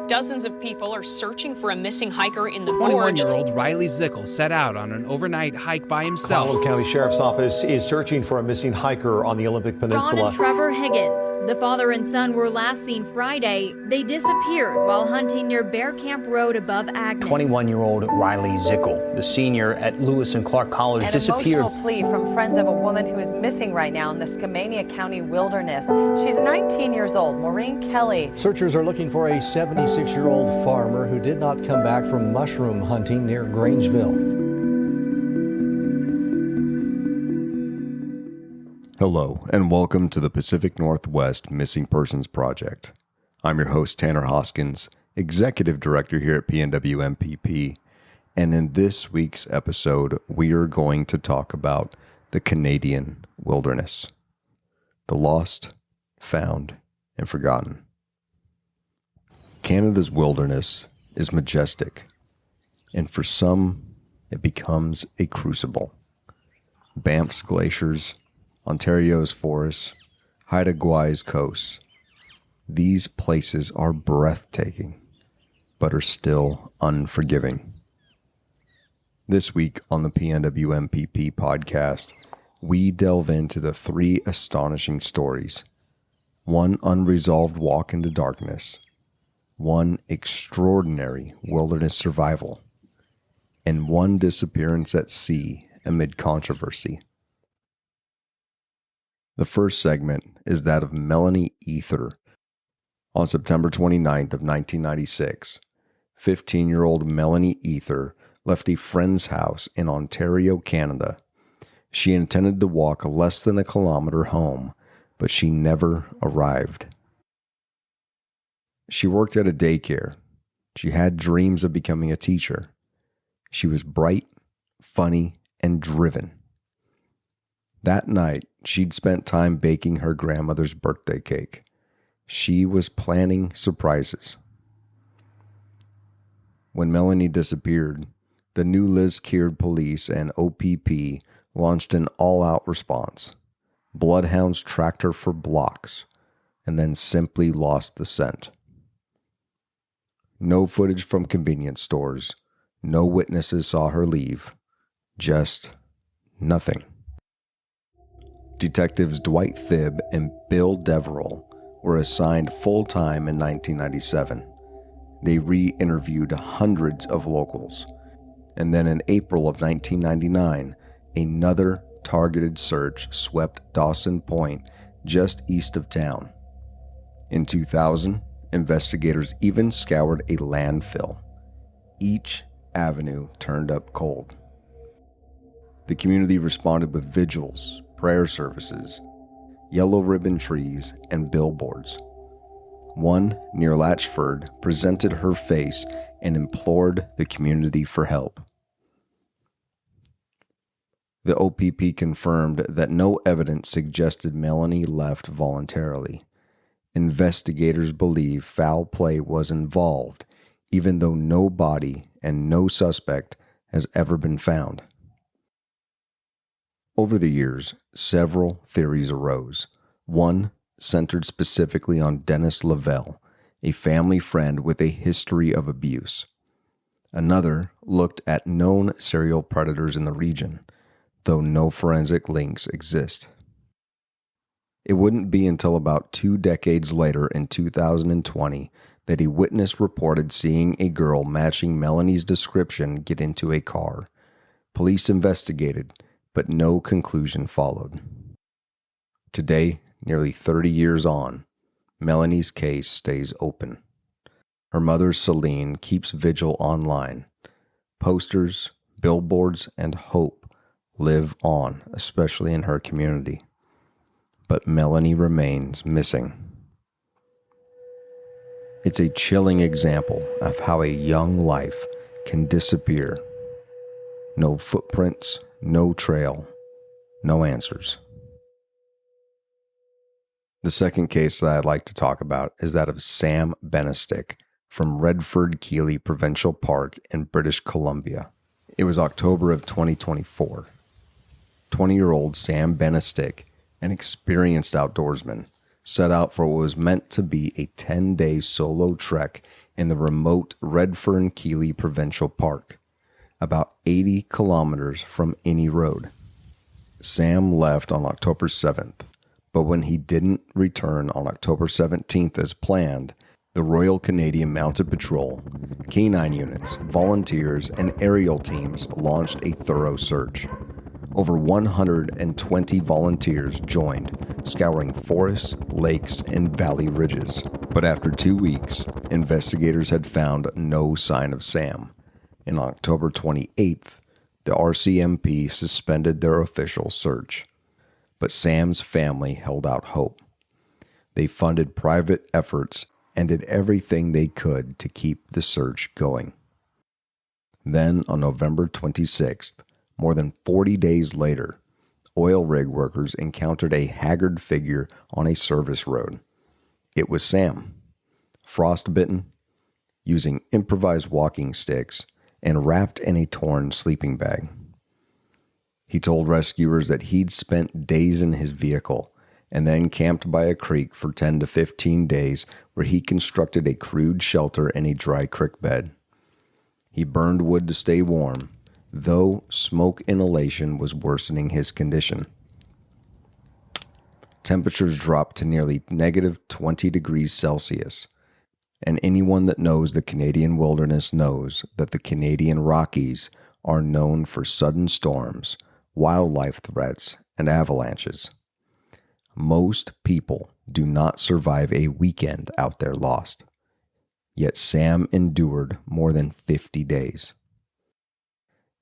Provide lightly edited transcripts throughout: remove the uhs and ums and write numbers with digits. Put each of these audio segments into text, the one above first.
Dozens of people are searching for a missing hiker in the gorge. 21-year-old Riley Zickel set out on an overnight hike by himself. Colorado County Sheriff's Office is searching for a missing hiker on the Olympic Peninsula. John and Trevor Higgins, the father and son, were last seen Friday. They disappeared while hunting near Bear Camp Road above Agnes. 21-year-old Riley Zickel, the senior at Lewis and Clark College, disappeared. An emotional plea from friends of a woman who is missing right now in the Skamania County wilderness. She's 19 years old, Maureen Kelly. Searchers are looking for a 76-year-old farmer who did not come back from mushroom hunting near Grangeville. Hello, and welcome to the Pacific Northwest Missing Persons Project. I'm your host, Tanner Hoskins, Executive Director here at PNW MPP, and in this week's episode, we are going to talk about the Canadian wilderness. The lost, found, and forgotten. Canada's wilderness is majestic, and for some, it becomes a crucible. Banff's glaciers, Ontario's forests, Haida Gwa's coasts. These places are breathtaking, but are still unforgiving. This week on the PNW MPP podcast, we delve into the three astonishing stories. One unresolved walk into darkness, one extraordinary wilderness survival, and one disappearance at sea amid controversy. The first segment is that of Mélanie Ethier. On September 29th of 1996, 15-year-old Mélanie Ethier left a friend's house in Ontario, Canada. She intended to walk less than a kilometer home, but she never arrived. She worked at a daycare. She had dreams of becoming a teacher. She was bright, funny, and driven. That night, she'd spent time baking her grandmother's birthday cake. She was planning surprises. When Mélanie disappeared, the new Liskeard police and OPP launched an all-out response. Bloodhounds tracked her for blocks and then simply lost the scent. No footage from convenience stores. No witnesses saw her leave. Just nothing. Detectives Dwight Thibb and Bill Deverell were assigned full-time in 1997. They re-interviewed hundreds of locals. And then in April of 1999, another targeted search swept Dawson Point just east of town. In 2000, investigators even scoured a landfill. Each avenue turned up cold. The community responded with vigils, prayer services, yellow ribbon trees, and billboards. One near Latchford presented her face and implored the community for help. The OPP confirmed that no evidence suggested Mélanie left voluntarily. Investigators believe foul play was involved, even though no body and no suspect has ever been found. Over the years, several theories arose. One centered specifically on Dennis Lavelle, a family friend with a history of abuse. Another looked at known serial predators in the region, though no forensic links exist. It wouldn't be until about 2 decades later in 2020 that a witness reported seeing a girl matching Mélanie's description get into a car. Police investigated, but no conclusion followed. Today, nearly 30 years on, Mélanie's case stays open. Her mother, Celine, keeps vigil online. Posters, billboards, and hope live on, especially in her community. But Mélanie remains missing. It's a chilling example of how a young life can disappear. No footprints, no trail, no answers. The second case that I'd like to talk about is that of Sam Benastick from Redford-Keeley Provincial Park in British Columbia. It was October of 2024. 20-year-old Sam Benastick, an experienced outdoorsman, set out for what was meant to be a 10-day solo trek in the remote Redfern-Keeley Provincial Park, about 80 kilometers from any road. Sam left on October 7th, but when he didn't return on October 17th as planned, the Royal Canadian Mounted Patrol, canine units, volunteers, and aerial teams launched a thorough search. Over 120 volunteers joined, scouring forests, lakes, and valley ridges. But after 2 weeks, investigators had found no sign of Sam. And on October 28th, the RCMP suspended their official search. But Sam's family held out hope. They funded private efforts and did everything they could to keep the search going. Then, on November 26th, more than 40 days later, oil rig workers encountered a haggard figure on a service road. It was Sam, frostbitten, using improvised walking sticks, and wrapped in a torn sleeping bag. He told rescuers that he'd spent days in his vehicle and then camped by a creek for 10 to 15 days where he constructed a crude shelter in a dry creek bed. He burned wood to stay warm, though smoke inhalation was worsening his condition. Temperatures dropped to nearly negative 20 degrees Celsius, and anyone that knows the Canadian wilderness knows that the Canadian Rockies are known for sudden storms, wildlife threats, and avalanches. Most people do not survive a weekend out there lost, yet Sam endured more than 50 days.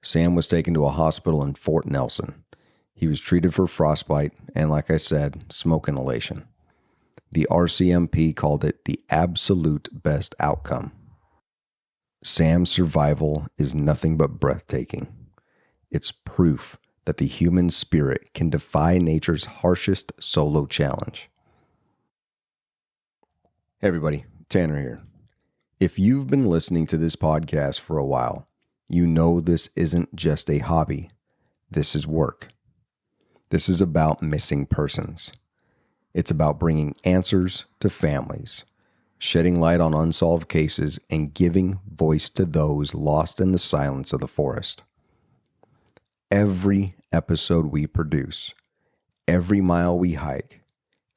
Sam was taken to a hospital in Fort Nelson. He was treated for frostbite and, like I said, smoke inhalation. The RCMP called it the absolute best outcome. Sam's survival is nothing but breathtaking. It's proof that the human spirit can defy nature's harshest solo challenge. Hey everybody, Tanner here. If you've been listening to this podcast for a while, you know this isn't just a hobby. This is work. This is about missing persons. It's about bringing answers to families, shedding light on unsolved cases, and giving voice to those lost in the silence of the forest. Every episode we produce, every mile we hike,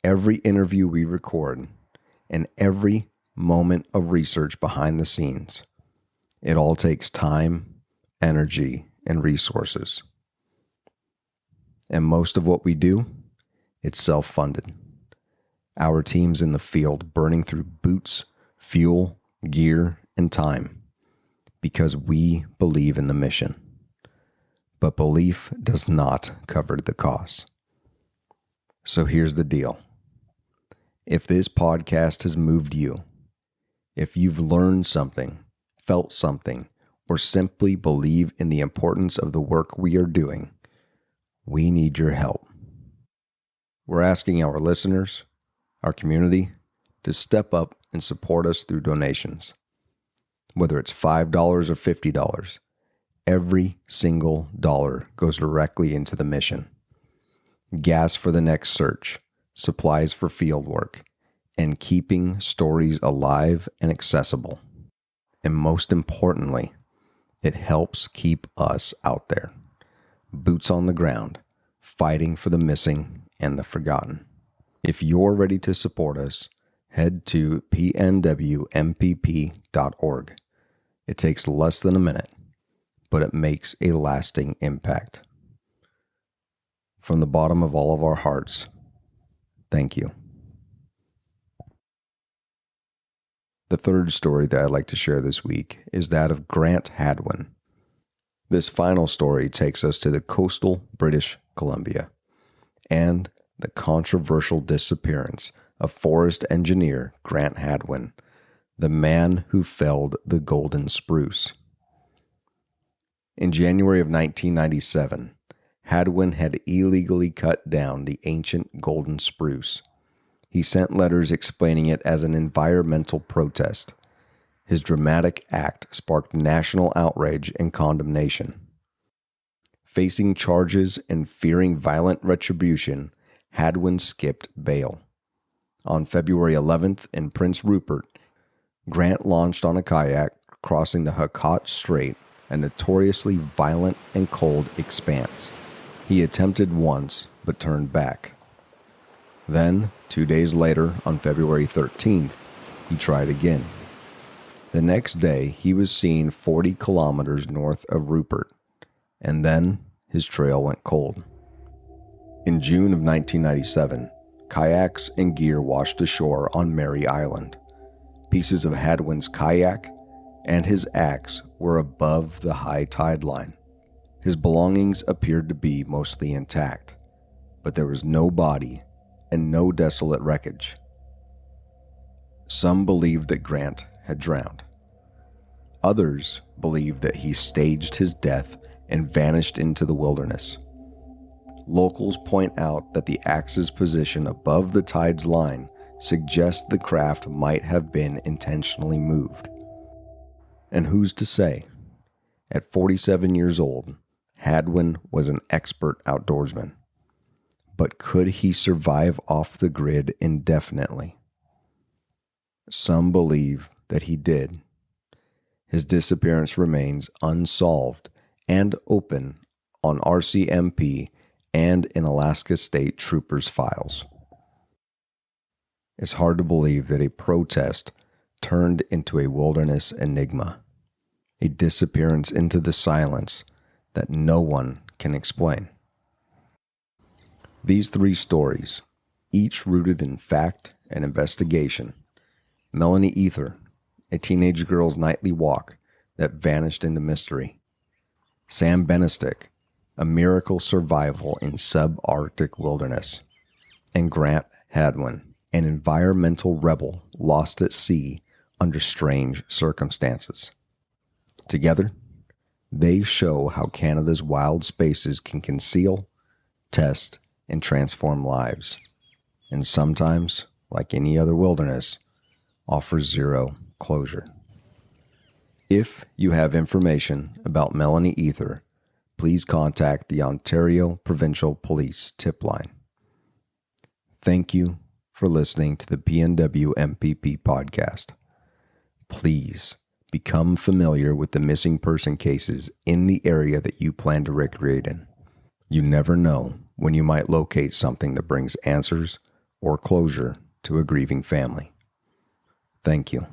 every interview we record, and every moment of research behind the scenes, it all takes time, energy, and resources. And most of what we do, it's self-funded. Our team's in the field burning through boots, fuel, gear, and time because we believe in the mission. But belief does not cover the costs. So here's the deal. If this podcast has moved you, if you've learned something, felt something, or simply believe in the importance of the work we are doing, we need your help. We're asking our listeners, our community, to step up and support us through donations. Whether it's $5 or $50, every single dollar goes directly into the mission. Gas for the next search, supplies for field work, and keeping stories alive and accessible. And most importantly, it helps keep us out there, boots on the ground, fighting for the missing and the forgotten. If you're ready to support us, head to pnwmpp.org. It takes less than a minute, but it makes a lasting impact. From the bottom of all of our hearts, thank you. The third story that I'd like to share this week is that of Grant Hadwin. This final story takes us to the coastal British Columbia and the controversial disappearance of forest engineer Grant Hadwin, the man who felled the Golden Spruce. In January of 1997, Hadwin had illegally cut down the ancient Golden Spruce. He sent letters explaining it as an environmental protest. His dramatic act sparked national outrage and condemnation. Facing charges and fearing violent retribution, Hadwin skipped bail. On February 11th in Prince Rupert, Grant launched on a kayak crossing the Hecate Strait, a notoriously violent and cold expanse. He attempted once, but turned back. Then, 2 days later, on February 13th, he tried again. The next day, he was seen 40 kilometers north of Rupert, and then his trail went cold. In June of 1997, kayaks and gear washed ashore on Mary Island. Pieces of Hadwin's kayak and his axe were above the high tide line. His belongings appeared to be mostly intact, but there was no body and no desolate wreckage. Some believed that Grant had drowned. Others believed that he staged his death and vanished into the wilderness. Locals point out that the axe's position above the tide's line suggests the craft might have been intentionally moved. And who's to say? At 47 years old, Hadwin was an expert outdoorsman. But could he survive off the grid indefinitely? Some believe that he did. His disappearance remains unsolved and open on RCMP and in Alaska State Troopers' files. It's hard to believe that a protest turned into a wilderness enigma, a disappearance into the silence that no one can explain. These three stories, each rooted in fact and investigation: Mélanie Ethier, a teenage girl's nightly walk that vanished into mystery; Sam Benastick, a miracle survival in subarctic wilderness; and Grant Hadwin, an environmental rebel lost at sea under strange circumstances. Together, they show how Canada's wild spaces can conceal, test, and transform lives, and sometimes, like any other wilderness, offer zero closure. If you have information about Mélanie Ethier, please contact the Ontario Provincial Police tip line. Thank you for listening to the PNW MPP podcast. Please become familiar with the missing person cases in the area that you plan to recreate in. You never know when you might locate something that brings answers or closure to a grieving family. Thank you.